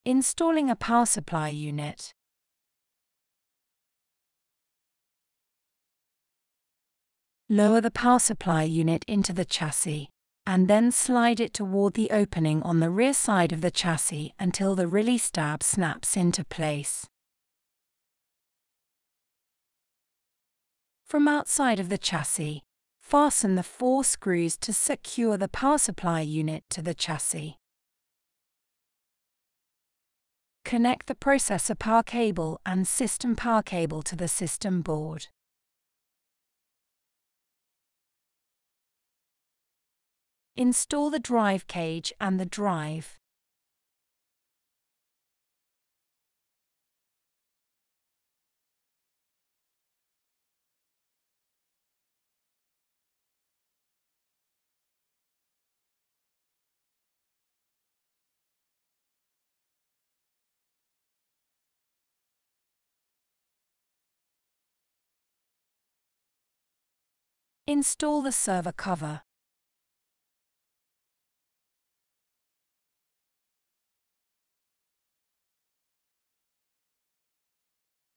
Installing a power supply unit. Lower the power supply unit into the chassis, and then slide it toward the opening on the rear side of the chassis until the release tab snaps into place. From outside of the chassis, fasten the 4 screws to secure the power supply unit to the chassis. Connect the processor power cable and system power cable to the system board. Install the drive cage and the drive. Install the server cover.